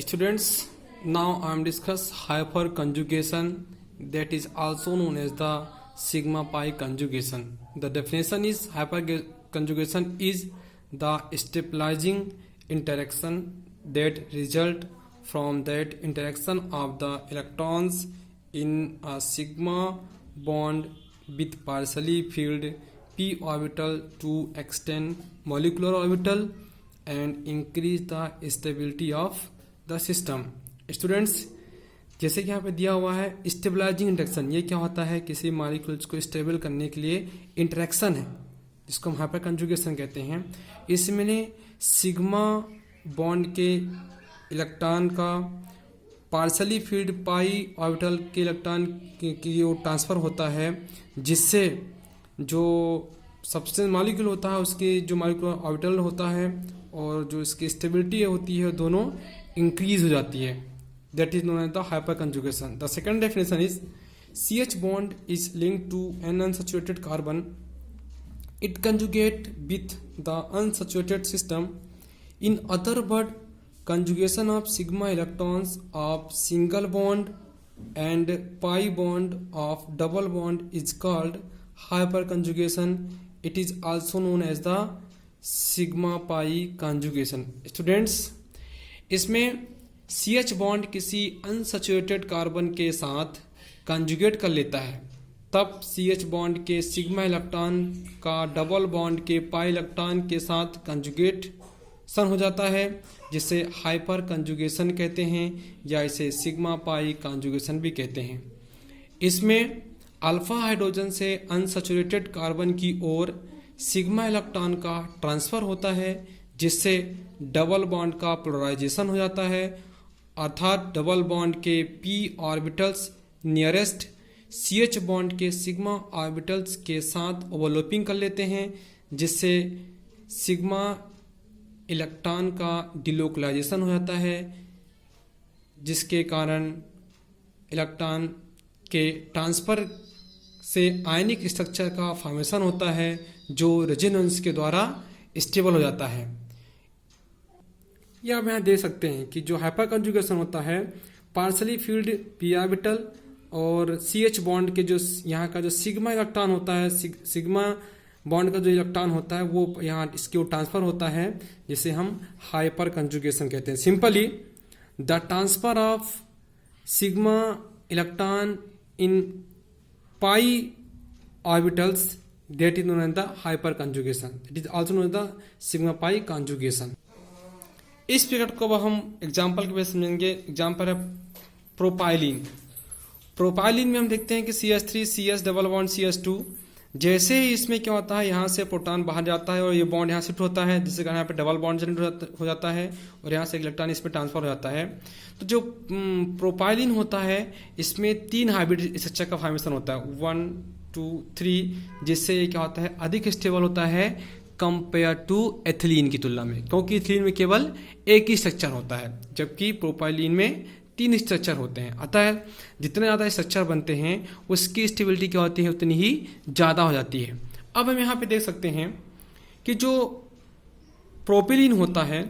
Students, now I am discuss hyperconjugation, that is also known as the sigma pi conjugation. The definition is hyperconjugation is the stabilizing interaction that result from that interaction of the electrons in a sigma bond with partially filled p orbital to extend molecular orbital and increase the stability of the system. Students, जैसे कि यहाँ पे दिया हुआ है stabilising interaction, ये क्या होता है? किसी मॉलिक्यूल्स को स्टेबल करने के लिए इंटरेक्शन है जिसको हम हाइपर कंजुगेशन कहते हैं. इसमें सिग्मा बॉन्ड के इलेक्ट्रॉन का पार्शली फील्ड पाई ऑर्बिटल के इलेक्ट्रॉन की वो ट्रांसफ़र होता है, जिससे जो सब्सटेंस मॉलिक्यूल होता है उसके जो मॉलिक्यूलर ऑर्बिटल होता है और जो इसकी स्टेबिलिटी होती है दोनों इंक्रीज हो जाती है. That is known as the hyper conjugation. The second definition is CH bond is linked to an unsaturated carbon. It conjugate with the unsaturated system. In other words, conjugation of sigma electrons of single bond and pi bond of double bond is called hyperconjugation. It is also known as the sigma pi conjugation. Students, इसमें CH bond किसी unsaturated carbon के साथ conjugate कर लेता है, तब CH bond के sigma electron का डबल बॉन्ड के पाई इलेक्ट्रॉन के साथ कंजुगेशन हो जाता है, जिसे हाइपर कंजुगेशन कहते हैं या इसे सिग्मा पाई कंजुगेशन भी कहते हैं. इसमें अल्फा हाइड्रोजन से अनसैचुरेटेड कार्बन की ओर सिग्मा इलेक्ट्रॉन का ट्रांसफ़र होता है, जिससे डबल बॉन्ड का पोलराइजेशन हो जाता है, अर्थात डबल बॉन्ड के p orbitals nearest CH bond के सिग्मा ऑर्बिटल्स के साथ ओवरलैपिंग कर लेते हैं, जिससे सिग्मा इलेक्ट्रॉन का डिलोकलाइजेशन हो जाता है, जिसके कारण इलेक्ट्रॉन के ट्रांसफ़र से आयनिक स्ट्रक्चर का फॉर्मेशन होता है जो रेजोनेंस के द्वारा स्टेबल हो जाता है. या आप यहाँ देख सकते हैं कि जो हाइपर कंजुगेशन होता है पार्शली फील्ड p ऑर्बिटल और CH बॉन्ड के जो यहाँ का जो सिग्मा इलेक्ट्रॉन होता है, सिग्मा बॉन्ड का जो इलेक्ट्रॉन होता है वो यहाँ इसके वो ट्रांसफ़र होता है, जिसे हम हाइपर कंजुगेशन कहते हैं. Simply the transfer of sigma electron in pi orbitals, that is known as the hyperconjugation. It is also known as the sigma pi conjugation. इस फिगर को अब हम एग्जाम्पल के बेस समझेंगे. एग्जाम्पल है प्रोपाइलिन. प्रोपाइलिन में हम देखते हैं कि CH3 CS double bond CH2, जैसे ही इसमें क्या होता है यहाँ से प्रोटॉन बाहर जाता है और ये बॉन्ड यहाँ शिफ्ट होता है, जिससे कारण यहाँ पे डबल बॉन्ड जनरेट हो जाता है और यहाँ से इलेक्ट्रॉन इसमें ट्रांसफर हो जाता है. तो जो प्रोपाइलिन होता है इसमें 3 हाइब्रिड स्ट्रक्चर का फॉर्मेशन होता है, 1 2 3, जिससे क्या होता है अधिक स्टेबल होता है कंपेयर टू एथिलीन की तुलना में, क्योंकि एथिलीन में केवल एक ही स्ट्रक्चर होता है जबकि प्रोपाइलिन में 3 स्ट्रक्चर होते हैं. अतः जितने ज़्यादा स्ट्रक्चर बनते हैं उसकी स्टेबिलिटी क्या होती है उतनी ही ज़्यादा हो जाती है. अब हम यहाँ पे देख सकते हैं कि जो प्रोपिलीन होता है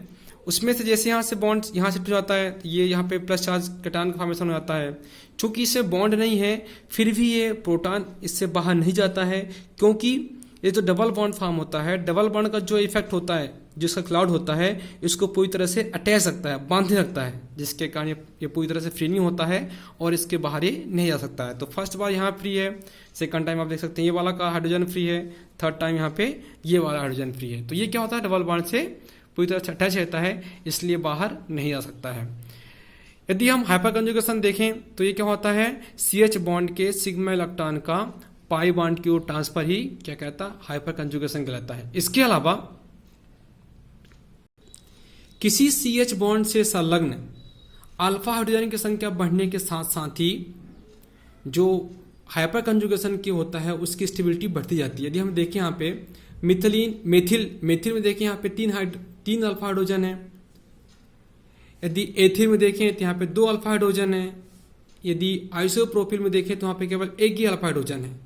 उसमें से जैसे यहाँ से बॉन्ड यहाँ से टूट जाता है, ये यहाँ पे प्लस चार्ज कैटायन का फॉर्मेशन हो जाता है. चूँकि इससे बॉन्ड नहीं है फिर भी ये प्रोटॉन इससे बाहर नहीं जाता है, क्योंकि ये जो डबल बॉन्ड फॉर्म होता है, डबल बॉन्ड का जो इफेक्ट होता है, जिसका क्लाउड होता है, इसको पूरी तरह से अटैच रखता है, बांधे रखता है, जिसके कारण ये पूरी तरह से फ्री नहीं होता है और इसके बाहर ही नहीं जा सकता है. तो फर्स्ट बार यहाँ फ्री है, सेकंड टाइम आप देख सकते हैं ये वाला का हाइड्रोजन फ्री है, थर्ड टाइम यहाँ पे ये वाला हाइड्रोजन फ्री है. तो ये क्या होता है डबल बॉन्ड से पूरी तरह से अटैच रहता है, इसलिए बाहर नहीं जा सकता है. यदि हम हाइपर कंजुगेशन देखें तो ये क्या होता है CH बॉन्ड के सिग्मा इलेक्ट्रॉन का पाई बॉन्ड की ओर ट्रांसफर ही क्या कहता है हाइपर कंजुगेशन कहलाता है. इसके अलावा किसी CH बॉन्ड से संलग्न अल्फा हाइड्रोजन की संख्या बढ़ने के साथ साथ ही जो हाइपर कंजुगेशन की होता है उसकी स्टेबिलिटी बढ़ती जाती है. यदि हम देखें यहाँ पे मेथिल में देखें यहाँ पे 3 अल्फा हाइड्रोजन है. यदि एथिल में देखें तो यहाँ पे 2 अल्फा हाइड्रोजन है. यदि आइसोप्रोपिल में देखें तो वहाँ पे केवल एक ही अल्फा हाइड्रोजन है.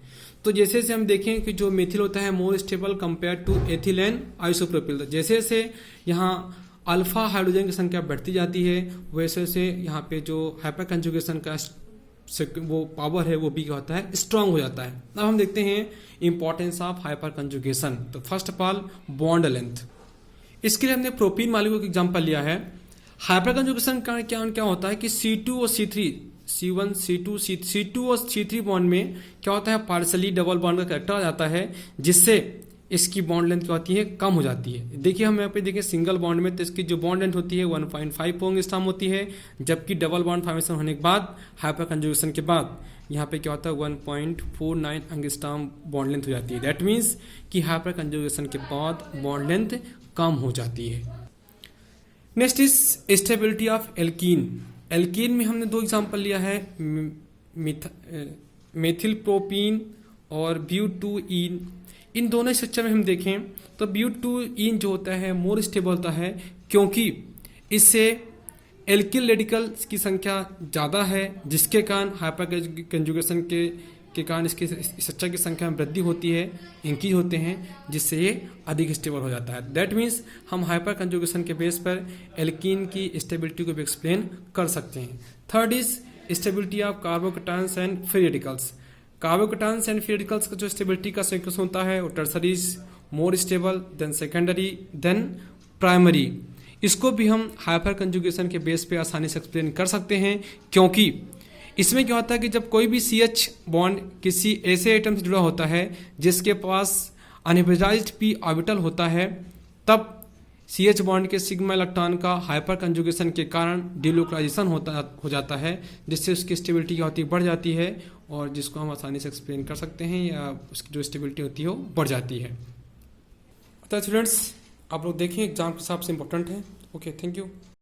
तो जैसे जैसे हम देखें कि जो मेथिल होता है more stable compare to ethyl and isopropyl, जैसे जैसे यहाँ अल्फा हाइड्रोजन की संख्या बढ़ती जाती है, वैसे वैसे यहाँ पे जो हाइपर कंजुगेशन का वो पावर है वो भी क्या होता है, स्ट्रांग हो जाता है। अब हम देखते हैं इंपॉर्टेंस ऑफ हाइपर कंजुगेशन। तो first of all bond length, इसके लिए हमने प्रोपीन मॉलिक्यूल का एग्जांपल लिया है। हाइपर कंजुगेशन का क्या होता है कि C2 और C3, C1 C2 और C3 बॉन्ड में क्या होता है, पार्सली डबल बॉन्ड का कैरेक्टर आ जाता है, जिससे इसकी बॉन्ड लेंथ क्या होती है, कम हो जाती है। देखिए हम यहाँ पे देखें सिंगल बॉन्ड में तो इसकी जो बॉन्ड लेंथ होती है 1.5 एंगस्ट्रॉम होती है, जबकि डबल बॉन्ड फॉर्मेशन होने के बाद हाइपर कंजुगेशन के बाद यहाँ पे क्या होता है 1.49 एंगस्ट्रॉम बॉन्ड लेंथ हो जाती है। दैट मीन्स कि हाइपर कंजुगेशन के बाद बॉन्ड लेंथ कम हो जाती है। Next is stability of alkene. Alkene में हमने दो एग्जांपल लिया है, मेथिल प्रोपीन और ब्यूटूइन। इन दोनों स्ट्रक्चर में हम देखें तो ब्यूटूइन जो होता है मोर स्टेबल होता है, क्योंकि इससे एल्किल रेडिकल्स की संख्या ज़्यादा है, जिसके कारण हाइपर कंजुगेशन के कारण इसकी स्ट्रक्चर की संख्या में वृद्धि होती है, इंक्रीज होते हैं, जिससे ये अधिक स्टेबल हो जाता है। दैट मीन्स हम हाइपर कंजुगेशन के बेस पर एल्कीन की स्टेबिलिटी को भी एक्सप्लेन कर सकते हैं। Third is stability of carbocations and free radicals. Carbocations and free radicals का जो स्टेबिलिटी का सीक्वेंस होता है वो tertiary is more stable than secondary than primary. इसको भी हम हाइपर कंजुगेशन के बेस पे आसानी से एक्सप्लेन कर सकते हैं, क्योंकि इसमें क्या होता है कि जब कोई भी CH बॉन्ड किसी ऐसे एटम से जुड़ा होता है जिसके पास अनहाइब्रिडाइज्ड p ऑर्बिटल होता है, तब CH बॉन्ड के सिग्मा इलेक्ट्रॉन का हाइपर कंजुगेशन के कारण डिलोकलाइजेशन हो जाता है, जिससे उसकी स्टेबिलिटी क्या होती है, बढ़ जाती है, और जिसको हम आसानी से एक्सप्लेन कर सकते हैं, या उसकी जो स्टेबिलिटी होती है वो बढ़ जाती है। तो स्टूडेंट्स आप लोग देखें एग्जाम के हिसाब से इंपॉर्टेंट है। Okay, thank you.